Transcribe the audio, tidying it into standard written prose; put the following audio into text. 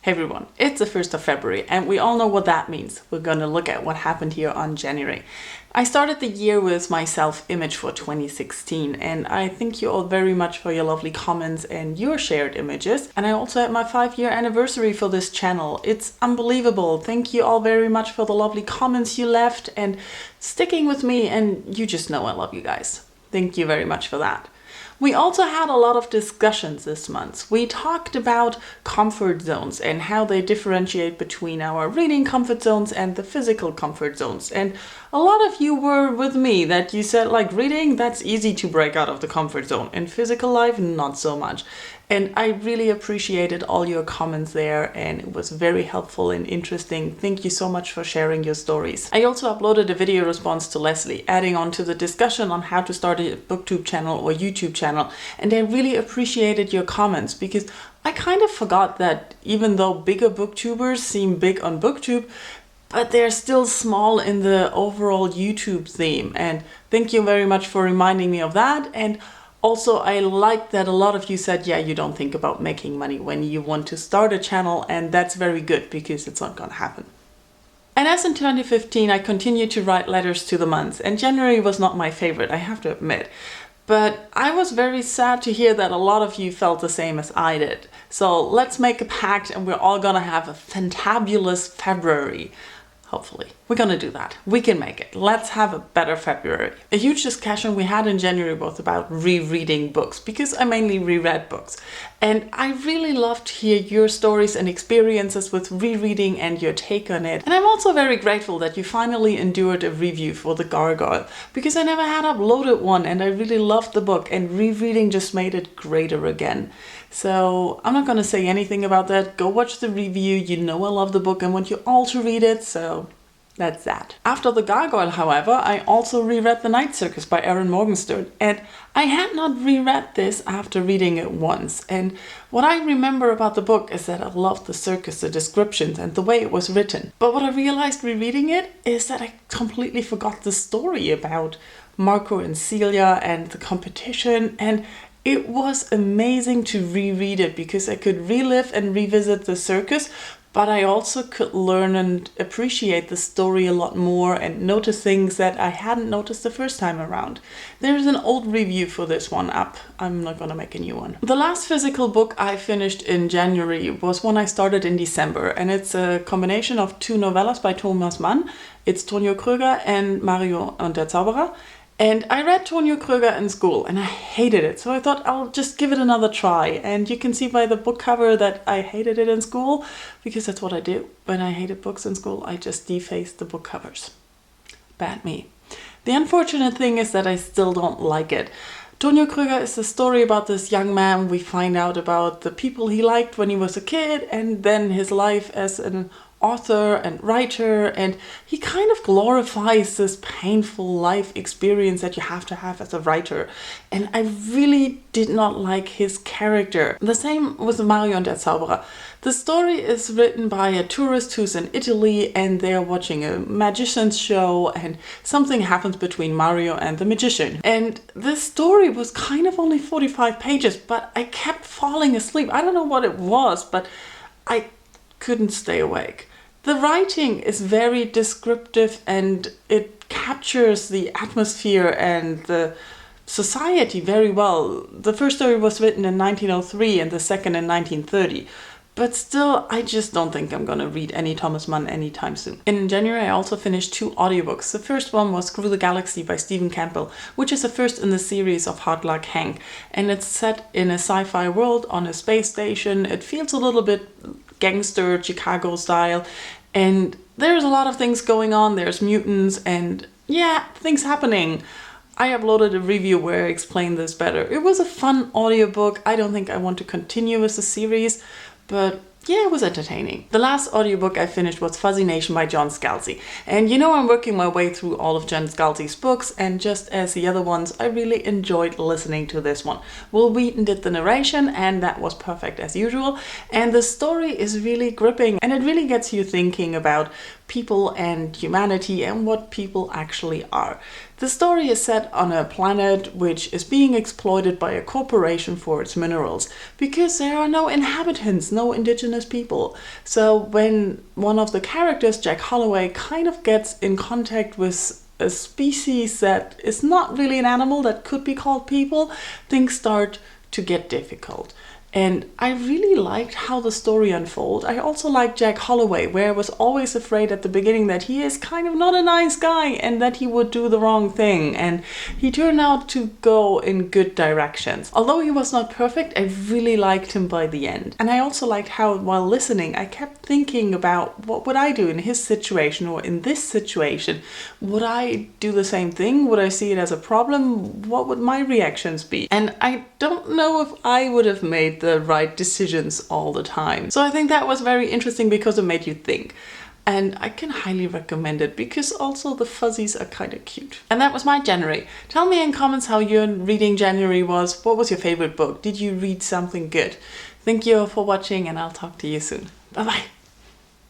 Hey everyone, it's the 1st of February and we all know what that means. We're gonna look at what happened here on January. I started the year with my self-image for 2016 and I thank you all very much for your lovely comments and your shared images. And I also had my 5-year anniversary for this channel. It's unbelievable. Thank you all very much for the lovely comments you left and sticking with me, and you just know I love you guys. Thank you very much for that. We also had a lot of discussions this month. We talked about comfort zones and how they differentiate between our reading comfort zones and the physical comfort zones. And a lot of you were with me that you said, like, reading, that's easy to break out of the comfort zone. In physical life, not so much. And I really appreciated all your comments there, and it was very helpful and interesting. Thank you so much for sharing your stories. I also uploaded a video response to Leslie, adding on to the discussion on how to start a BookTube channel or YouTube channel. And I really appreciated your comments, because I kind of forgot that even though bigger booktubers seem big on BookTube, but they're still small in the overall YouTube theme. And thank you very much for reminding me of that. And also, I like that a lot of you said, yeah, you don't think about making money when you want to start a channel, and that's very good because it's not gonna happen. And as in 2015, I continued to write letters to the months, and January was not my favorite, I have to admit. But I was very sad to hear that a lot of you felt the same as I did. So let's make a pact and we're all gonna have a fantabulous February. Hopefully. We're gonna do that. We can make it. Let's have a better February. A huge discussion we had in January was about rereading books, because I mainly reread books. And I really love to hear your stories and experiences with rereading and your take on it. And I'm also very grateful that you finally endured a review for the Gargoyle, because I never had uploaded one and I really loved the book, and rereading just made it greater again. So I'm not gonna say anything about that. Go watch the review. You know I love the book and want you all to read it, so that's that. After the Gargoyle, however, I also reread The Night Circus by Erin Morgenstern, and I had not reread this after reading it once. And what I remember about the book is that I loved the circus, the descriptions, and the way it was written. But what I realized rereading it is that I completely forgot the story about Marco and Celia and the competition, and it was amazing to reread it because I could relive and revisit the circus, but I also could learn and appreciate the story a lot more and notice things that I hadn't noticed the first time around. There's an old review for this one up. I'm not gonna make a new one. The last physical book I finished in January was one I started in December, and it's a combination of 2 novellas by Thomas Mann. It's Tonio Kröger and Mario und der Zauberer. And I read Tonio Kröger in school and I hated it, so I thought I'll just give it another try. And you can see by the book cover that I hated it in school, because that's what I did when I hated books in school. I just defaced the book covers. Bad me. The unfortunate thing is that I still don't like it. Tonio Kröger is a story about this young man. We find out about the people he liked when he was a kid, and then his life as an author and writer, and he kind of glorifies this painful life experience that you have to have as a writer, and I really did not like his character. The same with Mario und der Zauberer. The story is written by a tourist who's in Italy, and they're watching a magician's show, and something happens between Mario and the magician. And this story was kind of only 45 pages, but I kept falling asleep. I don't know what it was, but I couldn't stay awake. The writing is very descriptive and it captures the atmosphere and the society very well. The first story was written in 1903 and the second in 1930. But still, I just don't think I'm gonna read any Thomas Mann anytime soon. In January, I also finished 2 audiobooks. The first one was Screw the Galaxy by Stephen Campbell, which is the first in the series of Hard Luck Hank. And it's set in a sci-fi world on a space station. It feels a little bit gangster Chicago style, and there's a lot of things going on. There's mutants and yeah, things happening. I uploaded a review where I explained this better. It was a fun audiobook. I don't think I want to continue with the series, but yeah, it was entertaining. The last audiobook I finished was Fuzzy Nation by John Scalzi. And you know I'm working my way through all of John Scalzi's books, and just as the other ones, I really enjoyed listening to this one. Will Wheaton did the narration, and that was perfect as usual. And the story is really gripping, and it really gets you thinking about people and humanity and what people actually are. The story is set on a planet which is being exploited by a corporation for its minerals because there are no inhabitants, no indigenous people. So when one of the characters, Jack Holloway, kind of gets in contact with a species that is not really an animal that could be called people, things start to get difficult. And I really liked how the story unfolded. I also liked Jack Holloway, where I was always afraid at the beginning that he is kind of not a nice guy and that he would do the wrong thing. And he turned out to go in good directions. Although he was not perfect, I really liked him by the end. And I also liked how, while listening, I kept thinking about what would I do in his situation or in this situation? Would I do the same thing? Would I see it as a problem? What would my reactions be? And I don't know if I would have made the right decisions all the time. So I think that was very interesting because it made you think. And I can highly recommend it because also the fuzzies are kind of cute. And that was my January. Tell me in comments how your reading January was. What was your favorite book? Did you read something good? Thank you for watching and I'll talk to you soon. Bye bye.